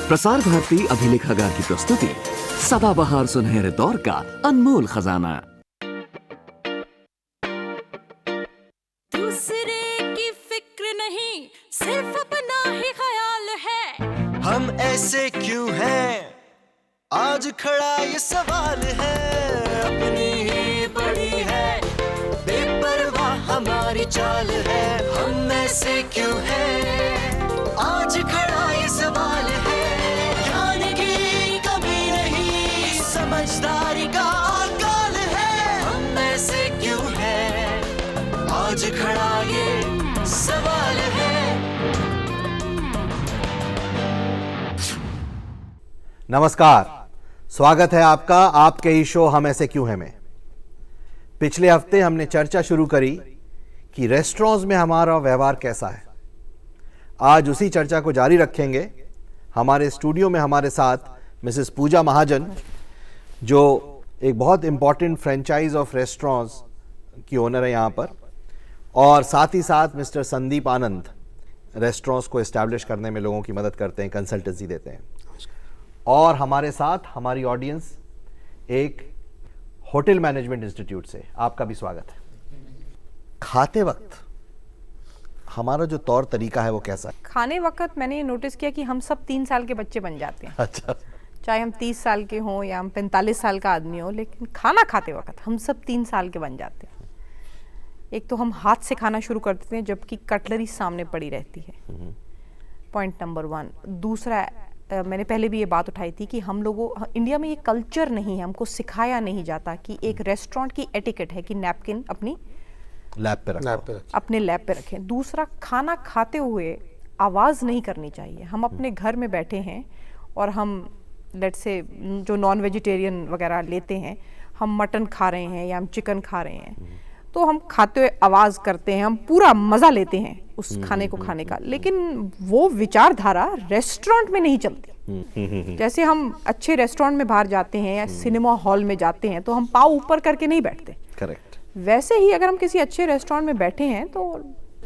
प्रसार भारती अभिलेखागार की प्रस्तुति सदाबहार सुनहरे दौर का अनमोल खजाना। दूसरे की फिक्र नहीं, सिर्फ अपना ही ख्याल है। हम ऐसे क्यों हैं, आज खड़ा ये सवाल है। अपनी ही पड़ी है, बेपरवाह हमारी चाल है। हम ऐसे क्यों हैं, आज खड़ा ये सवाल है। ज्ञान की कमी नहीं, समझदारी का अकाल है। हम ऐसे क्यों हैं, आज खड़ा ये सवाल है। नमस्कार, स्वागत है आपका आपके ही शो हम ऐसे क्यों हैं में। पिछले हफ्ते हमने चर्चा शुरू करी कि रेस्टोरेंट्स में हमारा व्यवहार कैसा है। आज उसी चर्चा को जारी रखेंगे। हमारे स्टूडियो में हमारे साथ मिसेस पूजा महाजन, जो एक बहुत इंपॉर्टेंट फ्रेंचाइज ऑफ रेस्टोरेंट्स की ओनर है यहाँ पर, और साथ ही साथ मिस्टर संदीप आनंद, रेस्टोरेंट्स को एस्टैब्लिश करने में लोगों की मदद करते हैं, कंसल्टेंसी देते हैं। और हमारे साथ हमारी ऑडियंस एक होटल मैनेजमेंट इंस्टीट्यूट से, आपका भी स्वागत है। खाते वक्त हमारा जो तौर तरीका है वो कैसा है? खाने वक्त मैंने ये नोटिस किया कि हम सब 3 साल के बच्चे बन जाते हैं। अच्छा, चाहे हम 30 साल के हों या हम 45 साल का आदमी हो, लेकिन खाना खाते वक्त हम सब 3 साल के बन जाते हैं। एक तो हम हाथ से खाना शुरू कर देते हैं जबकि कटलरी सामने पड़ी रहती है, पॉइंट नंबर 1। दूसरा, मैंने पहले भी ये बात उठाई थी कि हम लोगों, इंडिया में ये कल्चर नहीं है, हमको सिखाया नहीं जाता कि एक रेस्टोरेंट की एटिकेट है कि नैपकिन अपनी लैब पे रखो, अपने लैब पे रखें। दूसरा, खाना खाते हुए आवाज़ नहीं करनी चाहिए। हम अपने घर में बैठे हैं और हम लेट्स से जो नॉन वेजिटेरियन वगैरह लेते हैं, हम मटन खा रहे हैं या हम चिकन खा रहे हैं, तो हम खाते हुए आवाज़ करते हैं, हम पूरा मज़ा लेते हैं उस खाने को खाने का। लेकिन वो विचारधारा रेस्टोरेंट में नहीं चलती। जैसे हम अच्छे रेस्टोरेंट में बाहर जाते हैं या सिनेमा हॉल में जाते हैं तो हम पाँव ऊपर करके नहीं बैठते। करेक्ट। वैसे ही अगर हम किसी अच्छे रेस्टोरेंट में बैठे हैं तो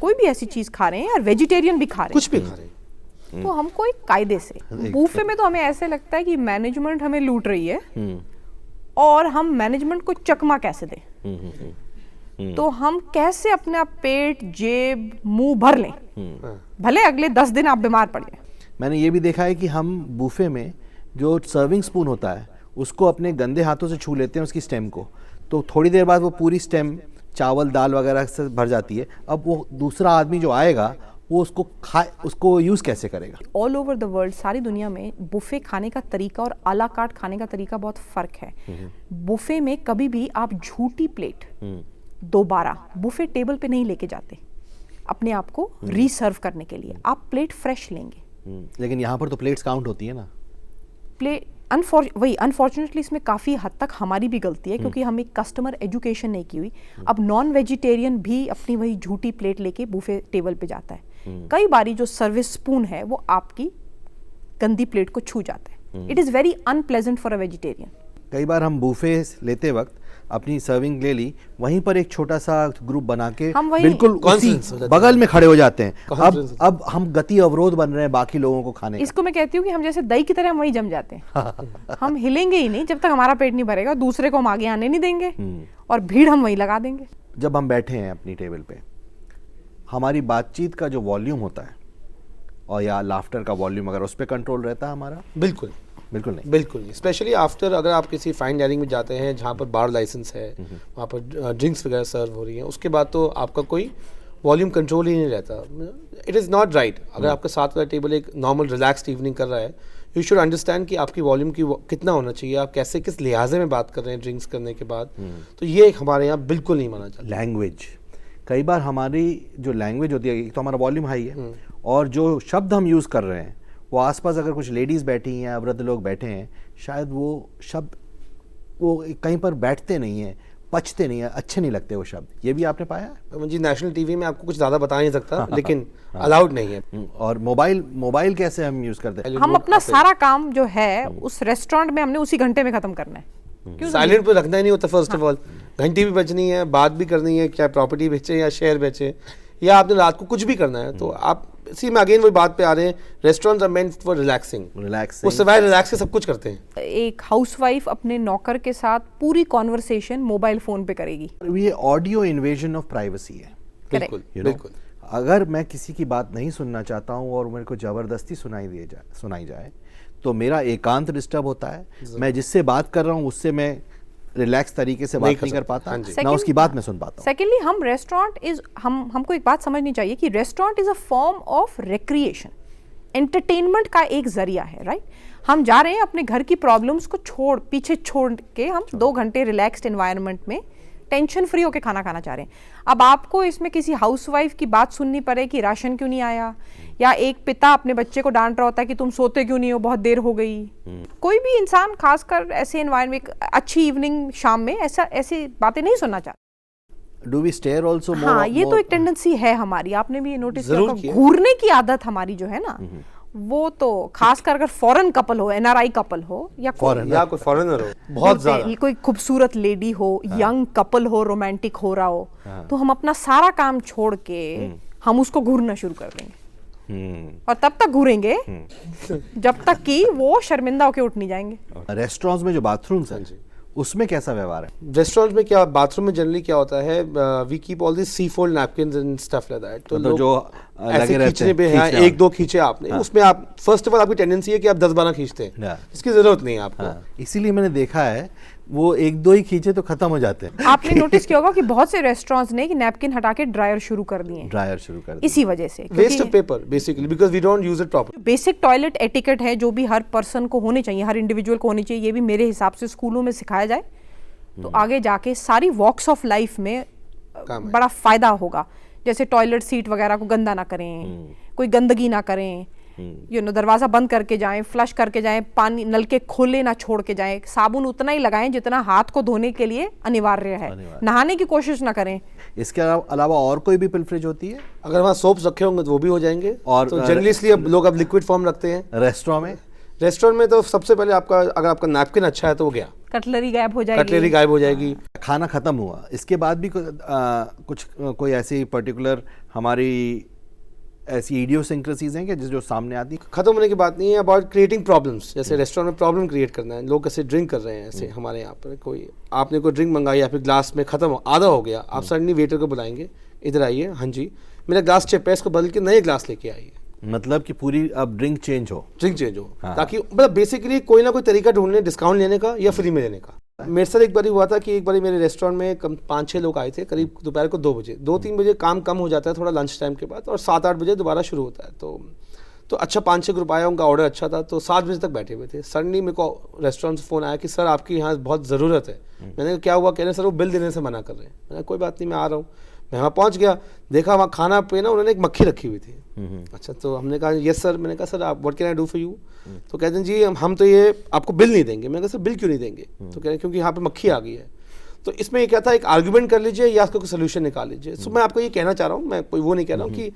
कोई भी ऐसी चीज़ खा रहे हैं या वेजिटेरियन भी खा रहे हैं, कुछ भी खा रहे हैं, तो हमको एक कायदे से, बूफे में तो हमें ऐसे लगता है कि मैनेजमेंट हमें लूट रही है और हम मैनेजमेंट को चकमा कैसे दें। तो हम कैसे अपना पेट, जेब, मुंह भर लें, भले अगले 10 दिन आप बीमार पड़ जाए। मैंने ये भी देखा है कि हम बूफे में जो सर्विंग स्पून होता है उसको अपने गंदे हाथों से छू लेते हैं, उसकी स्टेम को, तो थोड़ी देर बाद वो पूरी स्टेम चावल दाल वगैरह से भर जाती है। अब वो दूसरा आदमी जो आएगा वो उसको यूज़ कैसे करेगा? ऑल ओवर द वर्ल्ड, सारी दुनिया में बुफे खाने का तरीका और आला कार्ट खाने का तरीका बहुत फ़र्क है। बुफे में कभी भी आप झूठी प्लेट दोबारा बुफे टेबल पे नहीं लेके जाते अपने आप को रीसर्व करने के लिए। आप प्लेट फ्रेश लेंगे। लेकिन यहाँ पर तो प्लेट्स काउंट होती है ना। अनफॉर्चुनेटली इसमें काफ़ी हद तक हमारी भी गलती है, क्योंकि हम एक कस्टमर एजुकेशन नहीं की हुई। अब नॉन वेजिटेरियन भी अपनी वही झूठी प्लेट लेके बुफे टेबल पे जाता है। कई बारी जो सर्विस स्पून है वो आपकी गंदी प्लेट को छू जाता है। It is very unpleasant for a vegetarian. कई बार हम बूफे लेते वक्त अपनी सर्विंग ले ली, वहीं पर एक छोटा सा ग्रुप बना के बिल्कुल उसी बगल में खड़े हो जाते हैं। अब हम गति अवरोध बन रहे हैं बाकी लोगों को खाने का। इसको मैं कहती हूँ कि हम जैसे दही की तरह हम वहीं जम जाते हैं। हम हिलेंगे ही नहीं जब तक हमारा पेट नहीं भरेगा, दूसरे को हम आगे आने नहीं देंगे और भीड़ हम वहीं लगा देंगे। जब हम बैठे हैं अपनी टेबल पे, हमारी बातचीत का जो वॉल्यूम होता है और या लाफ्टर का वॉल्यूम, अगर उस पर कंट्रोल रहता है हमारा? बिल्कुल नहीं। स्पेशली आफ्टर, अगर आप किसी फाइन डाइनिंग में जाते हैं जहाँ पर बार लाइसेंस है, वहाँ पर ड्रिंक्स वगैरह सर्व हो रही हैं, उसके बाद तो आपका कोई वॉल्यूम कंट्रोल ही नहीं रहता। It is not right. अगर आपके साथ वाला टेबल एक नॉर्मल रिलैक्स्ड इवनिंग कर रहा है, यू शुड अंडरस्टैंड कि आपकी वॉल्यूम की कितना होना चाहिए, आप कैसे किस लिहाजे में बात कर रहे हैं ड्रिंक्स करने के बाद। तो ये हमारे यहाँ बिल्कुल नहीं माना जाता। लैंग्वेज, कई बार हमारी जो लैंग्वेज होती है, तो हमारा वॉल्यूम हाई है और जो शब्द हम यूज़ कर रहे हैं वो आसपास अगर कुछ लेडीज़ बैठी हैं या वृद्ध लोग बैठे हैं, शायद वो शब्द वो कहीं पर बैठते नहीं हैं, पचते नहीं हैं, अच्छे नहीं लगते वो शब्द। ये भी आपने पाया है? जी, नेशनल टीवी में आपको कुछ ज़्यादा बता नहीं सकता, लेकिन अलाउड नहीं है। और मोबाइल कैसे हम यूज़ करते हैं? हम अपना सारा काम जो है उस रेस्टोरेंट में हमने उसी घंटे में ख़त्म करना है। साइलेंट पे रखना ही नहीं होता। फर्स्ट ऑफ ऑल घंटी भी बजनी है, बात भी करनी है, चाहे प्रॉपर्टी बेचे या शेयर बेचे, या आपने रात को कुछ भी करना है, तो आप इसी में अगेन वही बात पे आ रहे हैं, restaurants are meant for relaxing, वो सिवाय रिलैक्स के सब कुछ करते हैं। एक हाउसवाइफ अपने नौकर के साथ पूरी कॉन्वर्सेशन मोबाइल फोन पे करेगी। ये ऑडियो इन्वेजन ऑफ प्राइवेसी है। बिल्कुल You know, बिल्कुल। अगर मैं किसी की बात नहीं सुनना चाहता हूँ और मेरे को जबरदस्ती सुनाई जाए तो मेरा एकांत डिस्टर्ब होता है, मैं जिससे बात कर रहा हूँ उससे मैं रिलैक्स तरीके से बात नहीं कर पाता, ना उसकी बात मैं सुन पाता हूँ। सेकेंडली हम रेस्टोरेंट इज हमको एक बात समझनी चाहिए कि restaurant is a form of recreation, entertainment का एक जरिया है, राइट। हम जा रहे हैं अपने घर की प्रॉब्लम्स को पीछे छोड़ के हम 2 घंटे रिलैक्स्ड एनवायरनमेंट में टेंशन फ्री होके खाना खाना चाह रहे हैं। अब आपको इसमें किसी हाउसवाइफ की बात सुननी पड़े कि राशन क्यों नहीं आया, या एक पिता अपने बच्चे को डांट रहा होता है कि तुम सोते क्यों नहीं हो, बहुत देर हो गई। कोई भी इंसान खासकर ऐसे एनवायरनमेंट, अच्छी इवनिंग शाम में ऐसी बातें नहीं सुनना चाहता। Do we stare also more? हाँ, ये तो एक टेंडेंसी है हमारी, आपने भी ये नोटिस जरूर किया, किया। घूरने की आदत हमारी जो है ना, वो तो खासकर अगर फॉरेन कपल हो, एनआरआई कपल हो, या या कोई फॉरेनर हो, बहुत ज्यादा कोई खूबसूरत लेडी हो, यंग कपल हो, रोमांटिक हो रहा हो, तो हम अपना सारा काम छोड़ के हम उसको घूरना शुरू कर देंगे, और तब तक घूरेंगे जब तक कि वो शर्मिंदा होके उठ नहीं जाएंगे। रेस्टोरेंट्स में जो बाथरूम्स हैं उसमें कैसा व्यवहार है? रेस्टोरेंट में क्या, बाथरूम में जनरली क्या होता है, we keep all this C fold napkins and stuff like that, तो जो ऐसे लगे रहते खींचने पे हैं, हैं, 1-2 खींचे आपने, उसमें आप फर्स्ट ऑफ ऑल आपकी टेंडेंसी है कि आप 10-12 खींचते हैं, इसकी जरूरत नहीं है आपको। इसीलिए मैंने देखा है वो 1-2 ही खींचे तो खत्म हो जाते हैं। आपने नोटिस किया होगा कि बहुत से रेस्टोरेंट्स ने कि नैपकिन हटा के ड्रायर शुरू कर दिए हैं, ड्रायर शुरू कर इसी वजह से, waste of paper basically, because we don't use it properly. Basic toilet etiquette है जो भी हर पर्सन को होने चाहिए, हर इंडिविजुअल को होनी चाहिए, ये भी मेरे हिसाब से स्कूलों में सिखाया जाए तो आगे जाके सारी वॉक्स ऑफ लाइफ में बड़ा फायदा होगा। जैसे टॉयलेट सीट वगैरह को गंदा ना करें, कोई गंदगी ना करें, दरवाजा बंद करके जाएं, फ्लश करके जाएं, पानी नल के खोले ना छोड़ के जाएं, साबुन उतना ही लगाएं जितना हाथ को धोने के लिए अनिवार्य है, नहाने की कोशिश ना करें। इसके अलावा और कोई भी पिलफरेज होती है? अगर वहाँ सोप्स रखे होंगे तो वो भी हो जाएंगे, और तो जनरली इसलिए अब लोग अब लिक्विड फॉर्म रखते हैं। रेस्टोरेंट में तो सबसे पहले आपका, अगर आपका नैपकिन अच्छा है तो वो गया, कटलरी गायब हो जाएगी, कटलरी गायब हो जाएगी। खाना खत्म हुआ, इसके बाद भी कोई ऐसी पर्टिकुलर हमारी ऐसी इडियोसिंक्रेसीज हैं कि जो सामने आती? खत्म होने की बात नहीं है, अबाउट क्रिएटिंग प्रॉब्लम्स। जैसे रेस्टोरेंट में प्रॉब्लम क्रिएट करना है, लोग ऐसे ड्रिंक कर रहे हैं, ऐसे हमारे यहाँ पर आपने कोई ड्रिंक मंगाई या फिर ग्लास में खत्म आधा हो गया, आप सडनली वेटर को बुलाएंगे, इधर आइए, हाँ जी मेरा ग्लास चिप है, इसको बदल के नए ग्लास लेके आइए। मतलब कि पूरी अब ड्रिंक चेंज हो, हाँ। ताकि मतलब बेसिकली कोई ना कोई तरीका ढूंढ लें डिस्काउंट लेने का या फ्री में लेने का। मेरे साथ एक बार हुआ था कि एक बार मेरे रेस्टोरेंट में 5-6 लोग आए थे, करीब दोपहर को 2 बजे, 2-3 बजे काम कम हो जाता है थोड़ा लंच टाइम के बाद, और 7-8 बजे दोबारा शुरू होता है। तो अच्छा 5-6 ग्रुप आया, उनका ऑर्डर अच्छा था, तो 7 बजे तक बैठे हुए थे। सडनली मेरे को रेस्टोरेंट से फ़ोन आया कि सर आपकी यहाँ बहुत ज़रूरत है। मैंने कहा क्या हुआ? कह रहे सर वो बिल देने से मना कर रहे हैं। मैंने कोई बात नहीं, मैं आ रहा हूँ। मैं वहाँ पहुँच गया, देखा वहाँ खाना पे ना उन्होंने एक मक्खी रखी हुई थी। अच्छा, तो हमने कहा यस सर। मैंने कहा सर आप what can I do for you? तो कहते हैं जी हम तो ये आपको बिल नहीं देंगे। मैंने कहा सर बिल क्यों नहीं देंगे? तो कह रहे हैं क्योंकि यहाँ पे मक्खी आ गई है। तो इसमें ये क्या था, एक आर्ग्यूमेंट कर लीजिए या उसका कोई सोल्यूशन निकाल लीजिए। सो मैं आपको ये कहना चाह रहा हूँ, मैं कोई वो नहीं कह रहा हूँ कि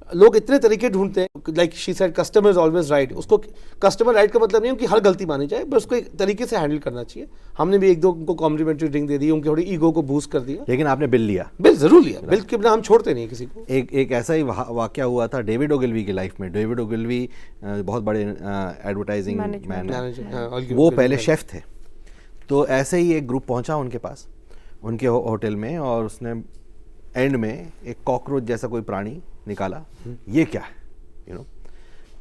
लोग इतने तरीके ढूंढते हैं, like she said customer is always right. उसको कस्टमर राइट का मतलब नहीं है कि हर गलती मानी जाए, बस उसको एक तरीके से हैंडल करना चाहिए। हमने भी 1-2 उनको कॉम्प्लीमेंट्री ड्रिंक दे दी, उनकी थोड़ी ईगो को बूस्ट कर दिया। लेकिन आपने बिल लिया? बिल जरूर लिया, बिल के बिना हम छोड़ते नहीं किसी को। एक ऐसा ही वाकया हुआ था डेविड ओगिलवी की लाइफ में। डेविड ओगिलवी बहुत बड़े एडवर्टाइजिंग मैन, वो पहले शेफ थे। तो ऐसे ही एक ग्रुप पहुंचा उनके पास, उनके होटल में, और उसने एंड में एक कॉकरोच जैसा कोई प्राणी निकाला। ये क्या है,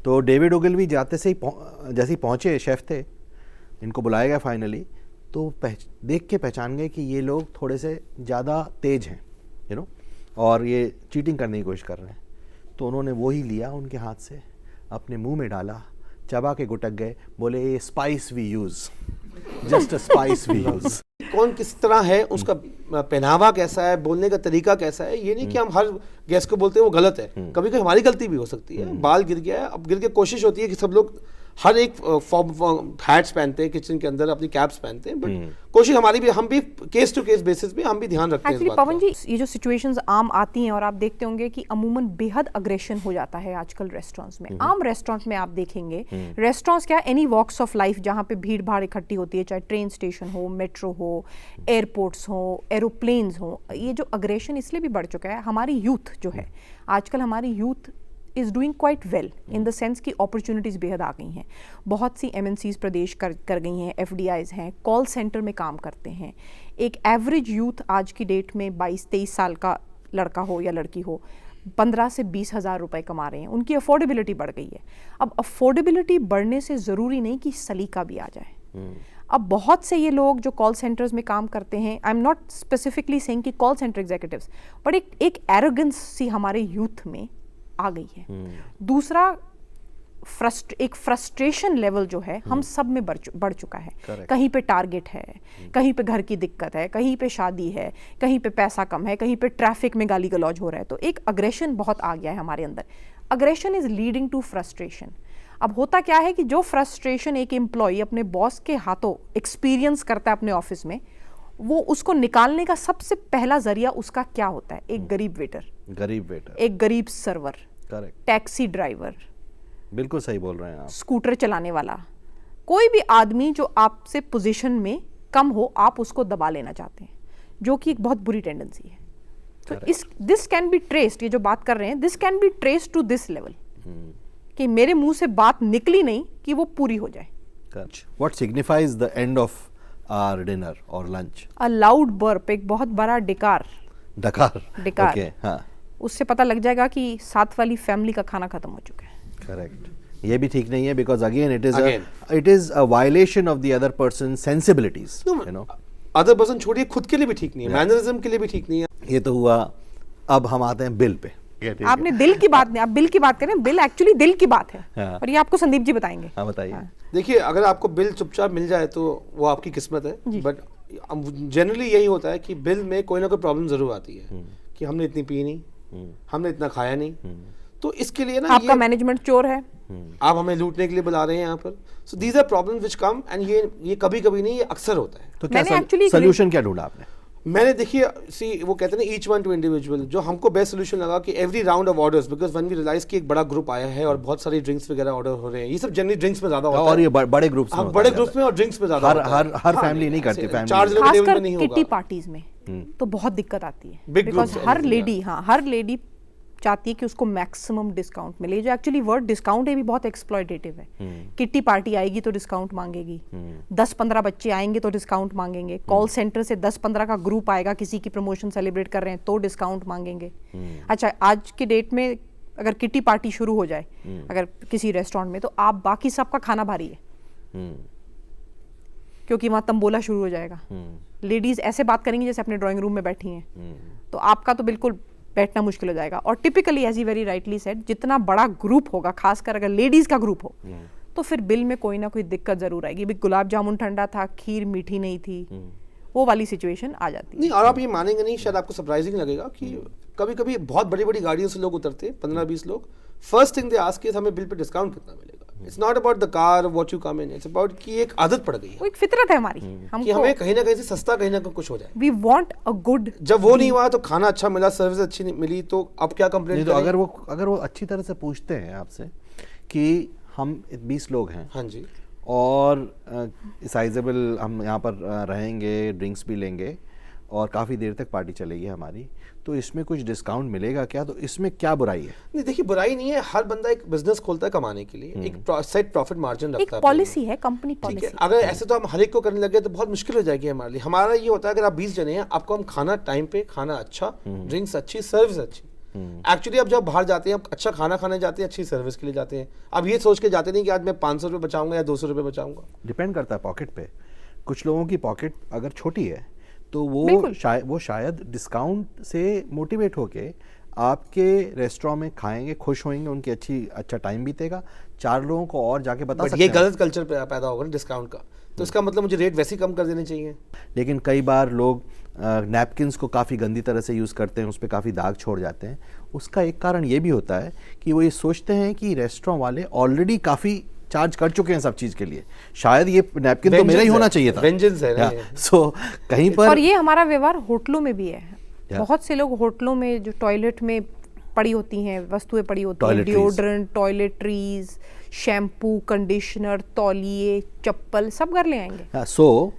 तो डेविड ओगिलवी जाते से ही जैसे ही पहुँचे, शेफ थे, इनको बुलाया गया फाइनली, तो देख के पहचान गए कि ये लोग थोड़े से ज़्यादा तेज हैं, और ये चीटिंग करने की कोशिश कर रहे हैं। तो उन्होंने वो ही लिया उनके हाथ से, अपने मुंह में डाला, चबा के गुटक गए, बोले ये spice we use, just a spice we use. कौन किस तरह है, उसका पहनावा कैसा है, बोलने का तरीका कैसा है, ये नहीं कि हम हर गेस्ट को बोलते हैं वो गलत है। कभी कभी हमारी गलती भी हो सकती है, बाल गिर गया है, अब गिर के कोशिश होती है कि सब लोग हर एक हैट्स पहनते हैं किचन के अंदर, अपनी कैप्स पहनते हैं, बट कोशिश हमारी भी, हम भी केस टू केस बेसिस पे हम भी ध्यान रखते हैं इस एक्चुअली बात पवन का। जी, ये जो सिचुएशंस आम आती हैं और आप देखते होंगे कि अमूमन बेहद अग्रेशन हो जाता है आजकल रेस्टोरेंट्स में। आम रेस्टोरेंट में आप देखेंगे, रेस्टोरेंट्स क्या, एनी वॉक्स ऑफ लाइफ जहाँ पे भीड़ भाड़ इकट्ठी होती है, चाहे ट्रेन स्टेशन हो, मेट्रो हो, एयरपोर्ट्स हो, एरोप्लेन्स हो, ये जो अग्रेशन इसलिए भी बढ़ चुका है, हमारी यूथ जो है आजकल, हमारी youth is doing quite well in the sense कि अपॉर्चुनिटीज़ बेहद आ गई हैं। बहुत सी MNCs प्रदेश कर गई हैं, FDIs हैं, कॉल सेंटर में काम करते हैं। एक एवरेज यूथ आज की डेट में 22-23 साल का लड़का हो या लड़की हो, 15 से 20 हज़ार रुपये कमा रहे हैं। उनकी अफोर्डेबिलिटी बढ़ गई है। अब अफोर्डेबिलिटी बढ़ने से ज़रूरी नहीं कि सलीका भी आ जाए। अब बहुत से ये लोग जो कॉल सेंटर्स में काम करते हैं, I am not specifically saying कि कॉल सेंटर एग्जीक्यूटिव्स, बट एक एरोगेंस सी हमारे यूथ में आ गई है। दूसरा, एक फ्रस्ट्रेशन लेवल जो है हम सब में बढ़ चुका है। कहीं पे टारगेट है, कहीं पे घर की दिक्कत है, कहीं पे शादी है, कहीं पे पैसा कम है, कहीं पे ट्रैफिक में गाली गलौज हो रहा है, तो एक अग्रेशन बहुत आ गया है हमारे अंदर। Aggression is leading to frustration. अब होता क्या है कि जो फ्रस्ट्रेशन एक एम्प्लॉय अपने बॉस के हाथों एक्सपीरियंस करता है अपने ऑफिस में, वो उसको निकालने का सबसे पहला जरिया उसका क्या होता है? एक गरीब वेटर, एक गरीब सर्वर, टैक्सी ड्राइवर, बिल्कुल सही बोल रहे हैं आप, स्कूटर चलाने वाला, कोई भी आदमी जो आपसे पोजीशन में कम हो, आप उसको दबा लेना चाहते हैं, जो कि एक बहुत बुरी टेंडेंसी है। तो दिस कैन बी ट्रेस्ड, ये जो बात कर रहे हैं, this can be traced to this level, कि मेरे मुंह से बात निकली नहीं कि वो पूरी हो जाए। What signifies the end of our dinner or lunch? A loud burp, एक बहुत बड़ा डिकार, Okay, हाँ, उससे पता लग जाएगा कि साथ वाली फैमिली का खाना खत्म हो चुका है। करेक्ट। ये भी ठीक नहीं है, because again it is a violation of the other person's sensibilities, you know. Other person छोड़िए, खुद के लिए भी ठीक नहीं है, मैनरिज्म के लिए भी ठीक नहीं है। ये तो हुआ। अब हम आते हैं बिल पे। आपने दिल की बात नहीं, आप बिल की बात करें, बिल एक्चुअली दिल की बात है। हाँ। और ये आपको संदीप जी बताएंगे। हाँ, बताइए। देखिए, अगर आपको बिल चुपचाप मिल जाए तो वो आपकी किस्मत है, बट जनरली यही होता है कि बिल में कोई ना कोई प्रॉब्लम जरूर आती है कि हमने इतनी पी नहीं, हमने इतना खाया नहीं, तो इसके लिए ना आपका मैनेजमेंट चोर है, आप हमें लूटने के लिए बुला रहे हैं यहाँ पर। So these are problems which come, and ये कभी कभी नहीं, ये अक्सर होता है। तो क्या सोल्यूशन क्या ढूंढा आपने? मैंने देखिए, वो कहते हैं ना, ईच वन टू इंडिविजुअल, जो हमको बेस्ट सोल्यूशन लगा कि every round of orders, because when we realise कि एक बड़ा ग्रुप आया है और बहुत सारी ड्रिंक्स वगैरह ऑर्डर हो रहे हैं, ये सब जनरली ड्रिंक्स में ज्यादा होता है, और ये बड़े ग्रुप्स में, बड़े ग्रुप्स में और ड्रिंक्स में ज्यादा होता है। हर फैमिली नहीं करती, खासकर किट्टी पार्टीज में तो बहुत दिक्कत आती है, बिकॉज हर लेडी चाहती है कि उसको मैक्सिमम डिस्काउंट मिले। जो एक्चुअली वर्ड डिस्काउंट है भी बहुत एक्सप्लॉयटेटिव है। किट्टी पार्टी आएगी तो डिस्काउंट मांगेगी, 10-15 बच्चे आएंगे तो डिस्काउंट मांगेंगे, कॉल सेंटर से 10-15 का ग्रुप आएगा, किसी की प्रमोशन सेलिब्रेट कर रहे हैं तो डिस्काउंट मांगेंगे। अच्छा, आज की डेट में अगर किट्टी पार्टी शुरू हो जाए अगर किसी रेस्टोरेंट में, तो आप बाकी सबका खाना भारी है, क्योंकि वहां तंबोला शुरू हो जाएगा। लेडीज ऐसे बात करेंगी जैसे अपने ड्राइंग रूम में बैठी हैं, तो आपका तो बिल्कुल बैठना मुश्किल हो जाएगा। और typically, as he very rightly said, जितना बड़ा ग्रुप होगा, खासकर अगर लेडीज का ग्रुप हो, तो फिर बिल में कोई ना कोई दिक्कत जरूर आएगी। भी गुलाब जामुन ठंडा था, खीर मीठी नहीं थी, वो वाली सिचुएशन आ जाती है। नहीं, और आप ये मानेंगे नहीं, शायद आपको सरप्राइजिंग लगेगा कि कभी कभी बहुत बड़ी बड़ी गाड़ियों से लोग उतरते हैं, 15-20 लोग, first thing they ask is हमें बिल पे डिस्काउंट कितना मिलेगा। It's not about the car what you come in, it's about कि एक आदत पड़ गई है, वो एक फितरत है हमारी, कि हमें कहीं ना कहीं से सस्ता, कहीं ना कहीं कुछ हो जाए। We want a good. जब वो नहीं हुआ तो खाना अच्छा मिला, सर्विस अच्छी नहीं मिली, तो अब क्या कंप्लेंट करें? तो अगर वो अच्छी तरह से पूछते हैं आपसे कि हम 20 लोग हैं, हाँ जी, और साइजेबल हम यहाँ पर रहेंगे, ड्रिंक्स भी लेंगे और काफ़ी देर तक पार्टी चलेगी हमारी, तो इसमें कुछ डिस्काउंट मिलेगा क्या? तो इसमें क्या बुराई है? नहीं, देखिए, बुराई नहीं है, हर बंदा एक बिजनेस खोलता है कमाने के लिए, एक सेट प्रॉफिट मार्जिन रखता है, एक पॉलिसी है, कंपनी पॉलिसी। अगर ऐसे तो हम हर एक को करने लगे तो बहुत मुश्किल हो जाएगी हमारे लिए। हमारा ये होता है, अगर आप 20 जने हैं, आपको हम खाना टाइम पे, खाना अच्छा, ड्रिंक्स अच्छी, सर्विस अच्छी। एक्चुअली अब जब बाहर जाते हैं, आप अच्छा खाना खाने जाते हैं, अच्छी सर्विस के लिए जाते हैं। अब ये सोच के जाते नहीं कि आज मैं 500 रुपये बचाऊंगा या 200 रुपये बचाऊंगा। डिपेंड करता है पॉकेट पे। कुछ लोगों की पॉकेट अगर छोटी है तो वो शायद डिस्काउंट से मोटिवेट होके आपके रेस्टोरेंट में खाएंगे, खुश होंगे, उनकी अच्छा टाइम बीतेगा, 4 लोगों को और जाके बता सकते हैं। ये गलत कल्चर पैदा होगा ना डिस्काउंट का, तो इसका मतलब मुझे रेट वैसे ही कम कर देने चाहिए। लेकिन कई बार लोग नैपकिन्स को काफ़ी गंदी तरह से यूज़ करते हैं, उस पर काफ़ी दाग छोड़ जाते हैं। उसका एक कारण ये भी होता है कि वो ये सोचते हैं कि रेस्टोरेंट वाले ऑलरेडी काफ़ी चार्ज कर चुके हैं सब चीज के लिए, शायद ये नैपकिन तो मेरा ही होना चाहिए था। वेंजेंस है ना ये। सो कहीं पर, और ये हमारा व्यवहार होटलों में भी है। बहुत से लोग होटलों में जो टॉयलेट में पड़ी होती हैं वस्तुएं पड़ी होती हैं, डिओड्रेंट, टॉयलेटरीज, शैम्पू, कंडीशनर, तौलिए, चप्पल सब घर ले आएंगे। सो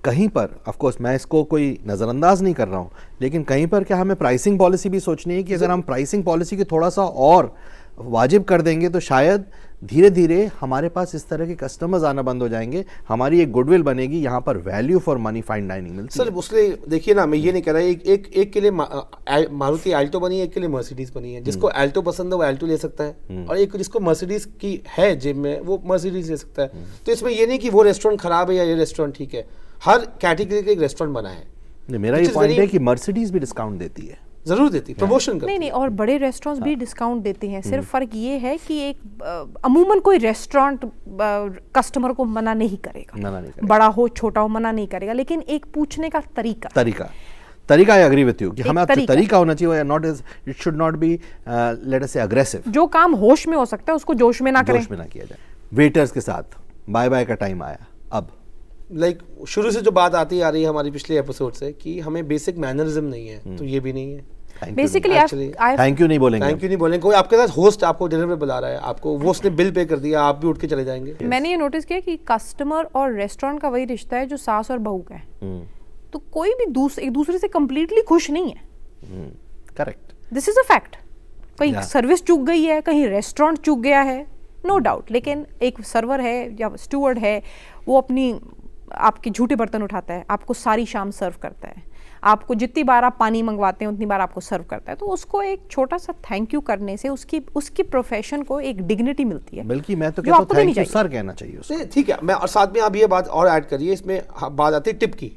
कहीं पर ऑफ कोर्स मैं इसको कोई नज़रअंदाज नहीं कर रहा हूँ, लेकिन कहीं पर क्या हमें प्राइसिंग पॉलिसी भी सोचनी है कि अगर हम प्राइसिंग पॉलिसी की थोड़ा सा और वाजिब कर देंगे तो शायद धीरे धीरे हमारे पास इस तरह के कस्टमर्स आना बंद हो जाएंगे, हमारी एक गुडविल बनेगी, यहाँ पर value for money fine dining मिलती है। सर उसलिए देखिए ना, मैं ये नहीं कह रहा, एक के लिए मारुति अल्टो बनी है, एक के लिए मर्सिडीज बनी है। जिसको अल्टो पसंद है वो अल्टो ले सकता है, और एक जिसको मर्सिडीज की है जेब में वो मर्सिडीज ले सकता है। तो इसमें ये नहीं कि वो रेस्टोरेंट खराब है या ये रेस्टोरेंट ठीक है, हर कैटेगरी का एक रेस्टोरेंट बना है। मेरा ये पॉइंट है कि मर्सिडीज भी डिस्काउंट देती है, जरूर देती, प्रमोशन करती है। नहीं, और बड़े रेस्टोरेंट्स भी डिस्काउंट देते हैं। सिर्फ फर्क ये है कि एक अमूमन कोई रेस्टोरेंट कस्टमर को मना नहीं करेगा, बड़ा हो छोटा हो मना नहीं करेगा, लेकिन एक पूछने का तरीका आई एग्री विद यू कि हमें तरीका होना चाहिए, not it should not be let us से अग्रेसिव। जो काम होश में हो सकता है उसको जोश में ना करें, जोश में ना किया जाए। वेटर्स के साथ बाय बाय का टाइम आया। अब लाइक शुरू से जो बात आती आ रही है हमारी पिछले एपिसोड से कि हमें बेसिक मैनरिज्म नहीं है, तो ये भी नहीं है। बेसिकली थैंक यू नहीं बोलेंगे, थैंक यू नहीं बोलेंगे। कोई आपके साथ होस्ट आपको डिनर पे बुला रहा है, आपको वो उसने बिल पे कर दिया, आप भी उठ के चले जाएंगे। मैंने ये नोटिस किया कि कस्टमर और रेस्टोरेंट का वही रिश्ता है जो सास और बहू का है। तो कोई भी एक दूसरे से कंप्लीटली खुश नहीं है। Correct, this is a fact. कहीं सर्विस चूक गई है, कहीं रेस्टोरेंट चूक गया है, नो डाउट, लेकिन एक सर्वर है या स्टूवर्ड है, वो अपनी आपके झूठे बर्तन उठाता है, आपको सारी शाम सर्व करता है, आपको जितनी बार आप पानी मंगवाते हैं उतनी बार आपको सर्व करता है। तो उसको एक छोटा सा थैंक यू करने से उसकी प्रोफेशन को एक डिग्निटी मिलती है। बल्कि मैं तो कहता हूं थैंक यू सर कहना चाहिए उसको। ठीक है, मैं और साथ में आप ये बात और ऐड करिए, इसमें बात आती है टिप की।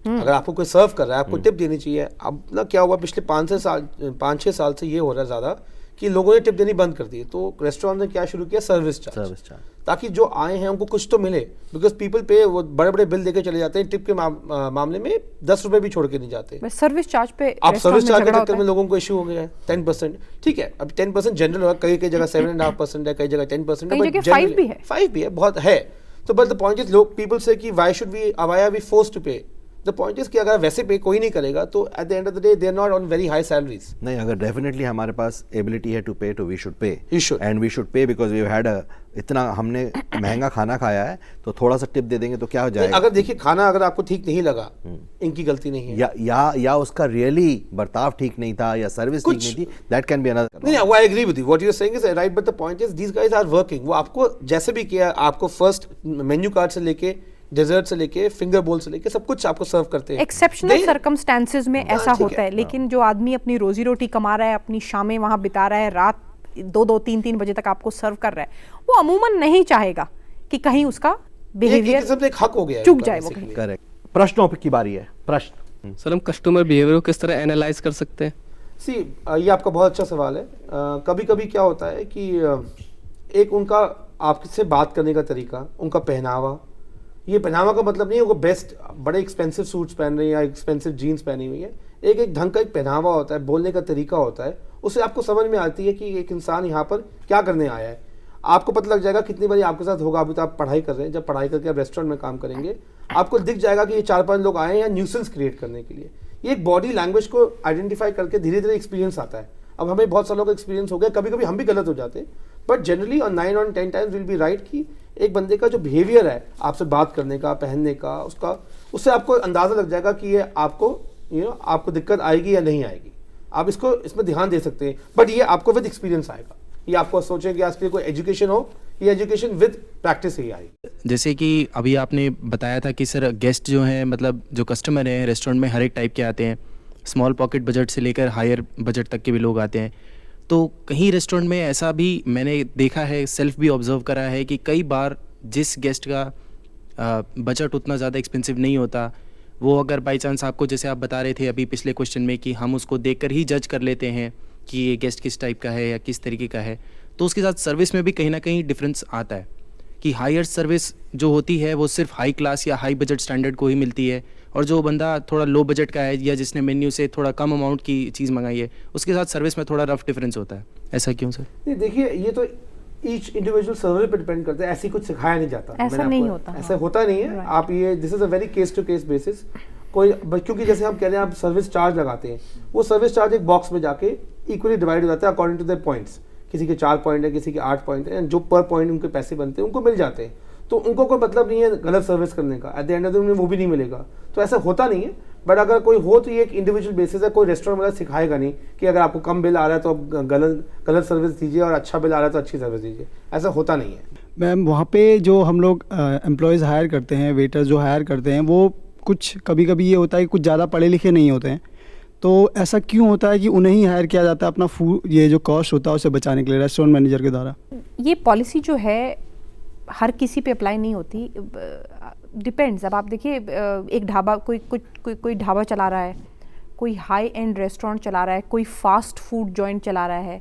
अगर आपको कोई सर्व कर रहा है आपको टिप देनी चाहिए। अब ना क्या हुआ पिछले 5-6 साल से ये हो रहा है ज़्यादा कि लोगों ने टिप देनी बंद कर दी। तो रेस्टोरेंट ने क्या शुरू किया, सर्विस चार्ज, ताकि जो आए हैं उनको कुछ तो मिले। बिकॉज पीपल पे वो बड़े बड़े बिल देके चले जाते हैं, टिप के मामले में 10 रुपए भी छोड़ के नहीं जाते। सर्विस चार्ज पे आप सर्विस चार्ज के चक्कर में लोगों को इश्यू हो गया है 10%। ठीक है, अब 10% जनरल होगा, कई जगह 7.5% है, कई जगह 10% है, 5 भी है, बहुत है। तो बट द पॉइंट इज लोग पीपल से कि why are we forced to pay. The point is कि अगर वैसे पे कोई नहीं करेगा तो at the end of the day they are not on very high salaries. नहीं, अगर डेफिनेटली हमारे पास एबिलिटी है टू पे तो we should pay, and we should pay because we had इतना हमने महंगा खाना खाया है, तो थोड़ा सा टिप दे देंगे तो क्या हो जाएगा। अगर देखिए खाना अगर आपको ठीक नहीं लगा, इनकी गलती नहीं है, या उसका रियली बर्ताव ठीक नहीं था या सर्विस ठीक नहीं थी, दैट कैन बी अनदर। नहीं, I agree with you, what you are saying is right, but the point is these guys are working. वो आपको जैसे भी किया, आपको फर्स्ट मेन्यू कार्ड से लेके डेजर्ट से लेके फिंगर बोल से लेके सब कुछ आपको सर्व करते हैं। एक्सेप्शनल सर्कमस्टेंसेस में ऐसा होता है, लेकिन जो आदमी अपनी रोजी रोटी कमा रहा है, अपनी शामें वहां बिता रहा है, रात 2-2, 3-3 बजे तक आपको सर्व कर रहा है, वो अमूमन नहीं चाहेगा कि कहीं उसका बिहेवियर एक हक हो गया, चूक जाए वो कहीं। करेक्ट। प्रश्नों की बारी है। प्रश्न सर, हम कस्टमर बिहेवियर को किस तरह एनालाइज कर सकते हैं? सी ये आपका बहुत अच्छा सवाल है। कभी कभी क्या होता है कि एक उनका आपसे बात करने का तरीका, उनका पहनावा, ये पहनावा का मतलब नहीं है वो बेस्ट बड़े एक्सपेंसिव सूट्स पहन रही है या एक्सपेंसिव जीन्स पहनी हुई है। एक ढंग का एक पहनावा होता है, बोलने का तरीका होता है, उससे आपको समझ में आती है कि एक इंसान यहाँ पर क्या करने आया है। आपको पता लग जाएगा कितनी बारी आपके साथ होगा। अभी तो आप पढ़ाई कर रहे हैं, जब पढ़ाई करके आप रेस्टोरेंट में काम करेंगे आपको दिख जाएगा कि ये 4-5 लोग आए हैं या न्यूसेंस क्रिएट करने के लिए। ये एक बॉडी लैंग्वेज को आइडेंटिफाई करके धीरे धीरे एक्सपीरियंस आता है। अब हमें बहुत सारे लोगों का एक्सपीरियंस हो गया, कभी कभी हम भी गलत हो जाते हैं, but generally on 9 on 10 times will be right कि एक बंदे का जो बिहेवियर है आपसे बात करने का, पहनने का, उससे आपको अंदाजा लग जाएगा कि ये आपको आपको दिक्कत आएगी या नहीं आएगी। आप इसमें ध्यान दे सकते हैं, बट ये आपको विद एक्सपीरियंस आएगा। ये आपको सोचें कि आज के लिए कोई एजुकेशन हो, ये एजुकेशन विद प्रैक्टिस ही आएगी। जैसे कि अभी आपने बताया था कि सर गेस्ट जो हैं, मतलब जो कस्टमर हैं रेस्टोरेंट में हर एक टाइप के आते हैं, स्मॉल पॉकेट बजट से लेकर हायर बजट तक के भी लोग आते हैं। तो कहीं रेस्टोरेंट में ऐसा भी मैंने देखा है, सेल्फ भी ऑब्जर्व करा है कि कई बार जिस गेस्ट का बजट उतना ज़्यादा एक्सपेंसिव नहीं होता, वो अगर बाई चांस आपको, जैसे आप बता रहे थे अभी पिछले क्वेश्चन में कि हम उसको देखकर ही जज कर लेते हैं कि ये गेस्ट किस टाइप का है या किस तरीके का है, तो उसके साथ सर्विस में भी कहीं ना कहीं डिफरेंस आता है कि हायर सर्विस जो होती है वो सिर्फ हाई क्लास या हाई बजट स्टैंडर्ड को ही मिलती है, और जो बंदा थोड़ा लो बजट का है या जिसने मेन्यू से थोड़ा कम अमाउंट की चीज़ मंगाई है उसके साथ सर्विस में थोड़ा रफ डिफरेंस होता है। ऐसा क्यों सर? नहीं, देखिए ये तो ईच इंडिविजुअल सर्वर पे डिपेंड करता है, ऐसी कुछ सिखाया नहीं जाता। ऐसा मैंने नहीं आपको- होता, ऐसा हाँ। होता नहीं है। आप ये this is a very case to case basis. कोई क्योंकि जैसे हम कह रहे हैं आप सर्विस चार्ज लगाते हैं, वो सर्विस चार्ज एक बॉक्स में जाके इक्वली डिवाइड हो जाता है अकॉर्डिंग टू द पॉइंट्स। किसी के 4 पॉइंट है, किसी के 8 पॉइंट है, जो पर पॉइंट उनके पैसे बनते हैं उनको मिल जाते हैं। तो उनको कोई मतलब नहीं है गलत सर्विस करने का, eight the end of the day वो भी नहीं मिलेगा। तो ऐसा होता नहीं है, बट अगर कोई हो तो ये एक इंडिविजुअल बेसिस है। कोई रेस्टोरेंट वाला सिखाएगा नहीं कि अगर आपको कम बिल आ रहा है तो आप गलत सर्विस दीजिए और अच्छा बिल आ रहा है तो अच्छी सर्विस दीजिए, ऐसा होता नहीं है। मैम वहाँ पे जो हम लोग एम्प्लॉयज़ हायर करते हैं, वेटर जो हायर करते हैं, वो कुछ कभी कभी ये होता है कि कुछ ज़्यादा पढ़े लिखे नहीं होते हैं। तो ऐसा क्यों होता है कि उन्हें ही हायर किया जाता है अपना फूड, ये जो कॉस्ट होता है उसे बचाने के लिए रेस्टोरेंट मैनेजर के द्वारा? ये पॉलिसी जो है हर किसी पे अप्लाई नहीं होती, डिपेंड्स। अब आप देखिए एक ढाबा कोई ढाबा चला रहा है, कोई हाई एंड रेस्टोरेंट चला रहा है, कोई फास्ट फूड जॉइंट चला रहा है।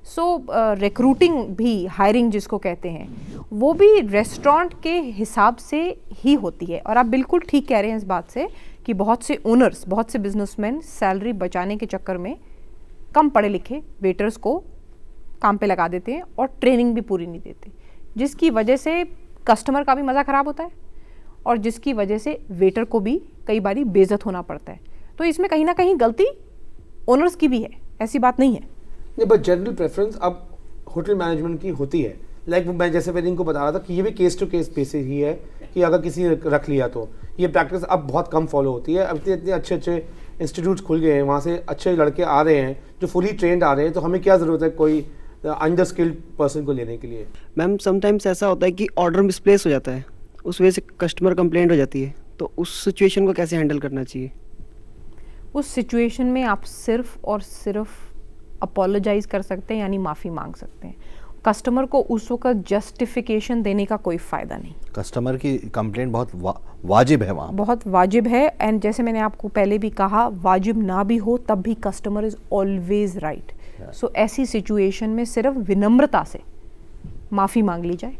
सो रिक्रूटिंग भी, हायरिंग जिसको कहते हैं, वो भी रेस्टोरेंट के हिसाब से ही होती है। और आप बिल्कुल ठीक कह रहे हैं इस बात से कि बहुत से ओनर्स, बहुत से बिजनेसमैन सैलरी बचाने के चक्कर में कम पढ़े लिखे वेटर्स को काम पे लगा देते हैं और ट्रेनिंग भी पूरी नहीं देते, जिसकी वजह से कस्टमर का भी मज़ा ख़राब होता है और जिसकी वजह से वेटर को भी कई बारी बेइज्जत होना पड़ता है। तो इसमें कहीं ना कहीं गलती ओनर्स की भी है, ऐसी बात नहीं है। नहीं, बट जनरल प्रेफरेंस अब होटल मैनेजमेंट की होती है। लाइक मैं जैसे मैंने इनको बता रहा था कि ये भी केस टू केस बेसिस ही है कि अगर किसी रख लिया तो ये प्रैक्टिस अब बहुत कम फॉलो होती है। अब इतने अच्छे अच्छे इंस्टीट्यूट्स खुल गए हैं, वहाँ से अच्छे लड़के आ रहे हैं जो फुली ट्रेंड आ रहे हैं, तो हमें क्या ज़रूरत है कोई अंडर स्किल्ड पर्सन को लेने के लिए। मैम समटाइम्स ऐसा होता है कि ऑर्डर मिसप्लेस हो जाता है, उस वजह से कस्टमर कंप्लेंट हो जाती है, तो उस सिचुएशन को कैसे हैंडल करना चाहिए? उस सिचुएशन में आप सिर्फ और सिर्फ अपोलोजाइज कर सकते हैं, यानी माफ़ी मांग सकते हैं। कस्टमर को उस वक्त जस्टिफिकेशन देने का कोई फ़ायदा नहीं। कस्टमर की कंप्लेंट बहुत वाजिब है वहाँ, बहुत वाजिब है। एंड जैसे मैंने आपको पहले भी कहा, वाजिब ना भी हो तब भी कस्टमर इज़ ऑलवेज राइट। सो ऐसी सिचुएशन में सिर्फ विनम्रता से माफ़ी मांग ली जाए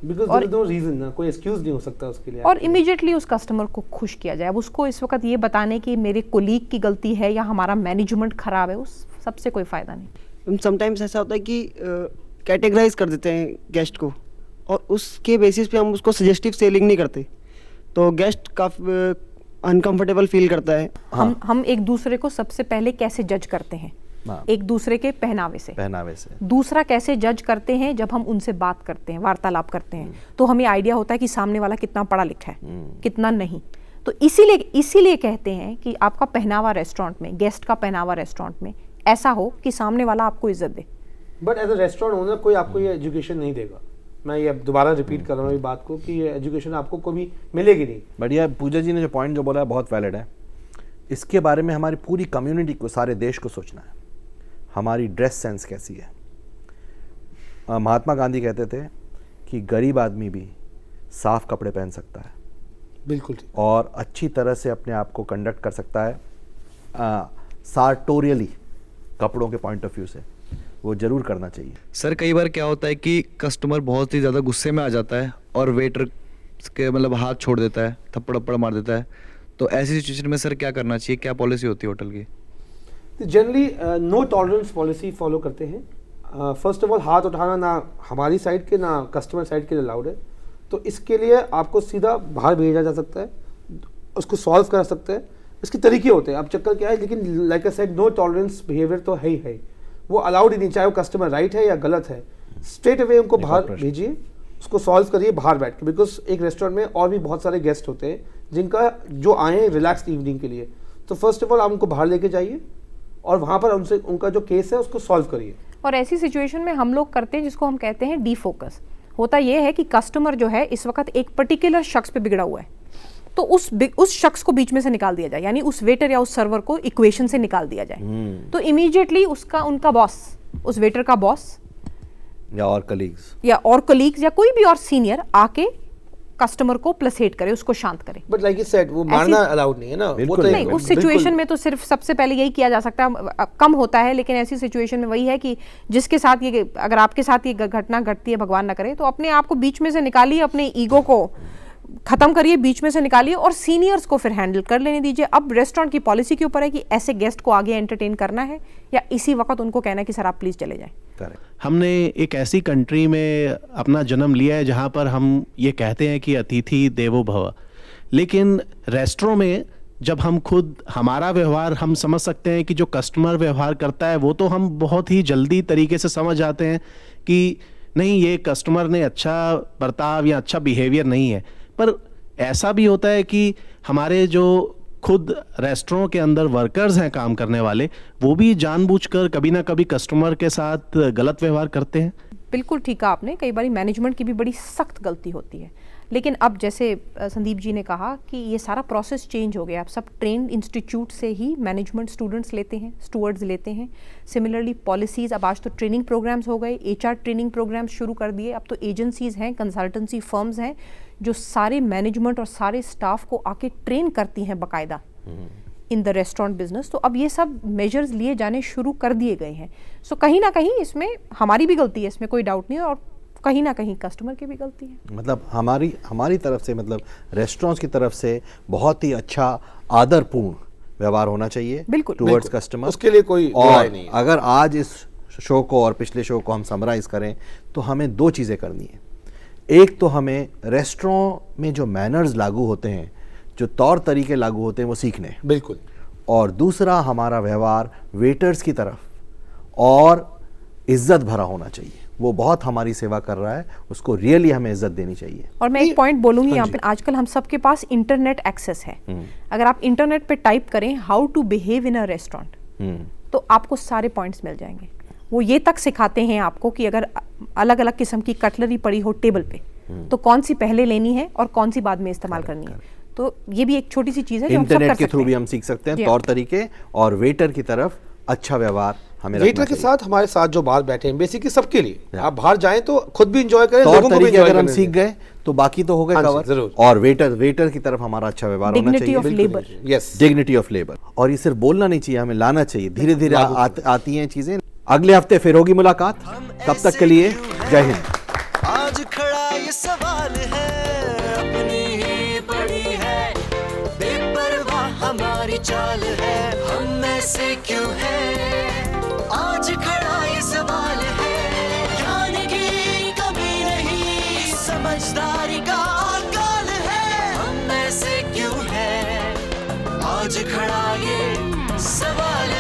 because there is no reason ना, कोई एक्सक्यूज नहीं हो सकता उसके लिए, और इमीडिएटली उस कस्टमर को खुश किया जाए। अब उसको इस वक्त ये बताने कि मेरे कोलीग की गलती है या हमारा मैनेजमेंट ख़राब है, उस सबसे कोई फ़ायदा नहीं। समटाइम्स ऐसा होता है कि कैटेगराइज कर देते हैं गेस्ट को और उसके बेसिस पे हम उसको सजेस्टिव सेलिंग नहीं करते, तो गेस्ट काफ़ी अनकंफर्टेबल फील करता है। हम एक दूसरे को सबसे पहले कैसे जज करते हैं? एक दूसरे के पहनावे से। दूसरा कैसे जज करते हैं? जब हम उनसे बात करते हैं, वार्तालाप करते हैं, तो हमें आइडिया होता है कि सामने वाला कितना पढ़ा लिखा है, कितना नहीं। तो इसीलिए कहते हैं कि आपका पहनावा रेस्टोरेंट में, गेस्ट का पहनावा रेस्टोरेंट में ऐसा हो कि सामने वाला आपको इज्जत दे। But as a restaurant owner कोई आपको ये एजुकेशन नहीं देगा। मैं ये दोबारा रिपीट कर रहा हूँ ये बात को कि ये एजुकेशन आपको कभी मिलेगी नहीं। बढ़िया, पूजा जी ने जो पॉइंट जो बोला है बहुत वैलिड है। इसके बारे में हमारी पूरी कम्युनिटी को, सारे देश को सोचना है, हमारी ड्रेस सेंस कैसी है। महात्मा गांधी कहते थे कि गरीब आदमी भी साफ कपड़े पहन सकता है, बिल्कुल, और अच्छी तरह से अपने आप को कंडक्ट कर सकता है सार्टोरियली, कपड़ों के पॉइंट ऑफ व्यू से। वो जरूर करना चाहिए। सर कई बार क्या होता है कि कस्टमर बहुत ही ज़्यादा गुस्से में आ जाता है और वेटर के मतलब हाथ छोड़ देता है, थप्पड़ थप्पड़ मार देता है, तो ऐसी सिचुएशन में सर क्या करना चाहिए? क्या पॉलिसी होती है होटल की? Generally no tolerance policy follow करते हैं। फर्स्ट ऑफ ऑल हाथ उठाना ना हमारी साइड के ना कस्टमर साइड के लिए अलाउड है, तो इसके लिए आपको सीधा बाहर भेजा जा सकता है, उसको सॉल्व कर सकते हैं। इसके तरीके होते हैं, अब चक्कर क्या है, लेकिन like I said no tolerance behaviour तो है ही है, वो अलाउड ही नहीं, चाहे वो कस्टमर राइट है या गलत है। स्ट्रेट अवे उनको बाहर भेजिए, उसको सॉल्व करिए बाहर बैठ के, बिकॉज एक रेस्टोरेंट में और भी बहुत सारे गेस्ट होते हैं जिनका जो आए हैं रिलैक्स इवनिंग के लिए। तो फर्स्ट ऑफ ऑल आप उनको बाहर लेके जाइए और वहाँ पर उनसे उनका जो केस है उसको सॉल्व करिए। और ऐसी सिचुएशन में हम लोग करते हैं जिसको हम कहते हैं डीफोकस। होता यह है कि कस्टमर जो है इस वक्त एक पर्टिकुलर शख्स पे बिगड़ा हुआ है, तो उस शख्स को बीच में से निकाल दिया जाए, यानी उस वेटर या उस सर्वर को इक्वेशन से निकाल दिया जाए। तो इमीडिएटली उनका बॉस, उस वेटर का बॉस या और कलीग्स या कोई भी और सीनियर आके कस्टमर को प्लेसेट करे, उसको शांत करे। बट लाइक यू सेड वो मारना अलाउड नहीं है ना, वो तो नहीं, उस सिचुएशन में तो सिर्फ सबसे पहले यही किया जा सकता है। कम होता है, लेकिन ऐसी सिचुएशन में वही है कि जिसके साथ ये, अगर आपके साथ ये घटना घटती है, भगवान ना करे, तो अपने आप को बीच में से निकालिए, अपने ईगो को खत्म करिए, बीच में से निकालिए और सीनियर्स को फिर हैंडल कर लेने दीजिए। अब रेस्टोरेंट की पॉलिसी के ऊपर है कि ऐसे गेस्ट को आगे एंटरटेन करना है या इसी वक्त उनको कहना है कि सर आप प्लीज चले जाएं। हमने एक ऐसी कंट्री में अपना जन्म लिया है जहाँ पर हम ये कहते हैं कि अतिथि देवो भव, लेकिन रेस्टोरेंट में जब हम खुद हमारा व्यवहार हम समझ सकते हैं कि जो कस्टमर व्यवहार करता है वो तो हम बहुत ही जल्दी तरीके से समझ जाते हैं कि नहीं, ये कस्टमर ने अच्छा बर्ताव या अच्छा बिहेवियर नहीं है। पर ऐसा भी होता है कि हमारे जो खुद रेस्टोरेंट के अंदर वर्कर्स हैं काम करने वाले, वो भी जानबूझकर कभी ना कभी कस्टमर के साथ गलत व्यवहार करते हैं। बिल्कुल ठीक कहा आपने, कई बार मैनेजमेंट की भी बड़ी सख्त गलती होती है। लेकिन अब जैसे संदीप जी ने कहा कि ये सारा प्रोसेस चेंज हो गया, अब सब ट्रेंड इंस्टीट्यूट से ही मैनेजमेंट स्टूडेंट्स लेते हैं, स्टूवर्ड्स लेते हैं। सिमिलरली पॉलिसीज़, अब आज तो ट्रेनिंग प्रोग्राम्स हो गए, HR ट्रेनिंग प्रोग्राम्स शुरू कर दिए। अब तो एजेंसीज़ हैं, कंसल्टेंसी फर्म्स हैं जो सारे मैनेजमेंट और सारे स्टाफ को आके ट्रेन करती हैं बाकायदा इन द रेस्टोरेंट बिजनेस। तो अब ये सब मेजर्स लिए जाने शुरू कर दिए गए हैं। सो कहीं ना कहीं इसमें हमारी भी गलती है, इसमें कोई डाउट नहीं है, और कहीं ना कहीं कस्टमर की भी गलती है। मतलब हमारी तरफ से, मतलब रेस्टोरेंट्स की तरफ से बहुत ही अच्छा आदरपूर्ण व्यवहार होना चाहिए बिल्कुल टुवर्ड्स कस्टमर। उसके लिए कोई बुराई नहीं है। अगर आज इस शो को और पिछले शो को हम समराइज करें तो हमें 2 चीज़ें करनी है। एक तो हमें रेस्टोरेंट में जो मैनर्स लागू होते हैं, जो तौर तरीके लागू होते हैं, वो सीखने हैं। बिल्कुल। और दूसरा, हमारा व्यवहार वेटर्स की तरफ और इज्जत भरा होना चाहिए। वो बहुत हमारी सेवा कर रहा है, उसको रियली हमें इज्जत देनी चाहिए। और मैं एक पॉइंट बोलूंगी यहाँ पे, आजकल हम सबके पास इंटरनेट एक्सेस है। अगर आप इंटरनेट पे टाइप करें how to behave in a restaurant, तो आपको सारे पॉइंट्स मिल जाएंगे। वो ये तक सिखाते हैं आपको कि अगर अलग अलग किस्म की कटलरी पड़ी हो टेबल पे, तो कौन सी पहले लेनी है और कौन सी बाद में इस्तेमाल करनी है। तो ये भी एक छोटी सी चीज़ है जो हम सब कर सकते हैं। इंटरनेट के थ्रू भी हम सीख सकते हैं तौर तरीके, और वेटर की तरफ अच्छा व्यवहार हमें वेटर के साथ, हमारे साथ जो बाहर बैठे हैं, बेसिकली सबके लिए। आप बाहर जाएं तो खुद भी एंजॉय करें, लोगों को भी एंजॉय अगर हम सीख गए तो बाकी तो हो गए कवर। जरूर। और वेटर की तरफ हमारा अच्छा व्यवहार होना चाहिए। Dignity of labour. Yes, dignity of labour. और ये सिर्फ बोलना नहीं चाहिए, हमें लाना चाहिए। धीरे धीरे आती हैं चीजें। अगले हफ्ते फिर होगी मुलाकात, तब तक के लिए जय हिंद। आज खड़ा ये सवाल है, अपनी ही पड़ी है, बेपरवाह हमारी चाल है, हम ऐसे क्यों हैं? आज खड़ा ये सवाल है, ज्ञान की कमी नहीं, समझदारी का काल है, हम ऐसे क्यों हैं? आज खड़ा ये सवाल है।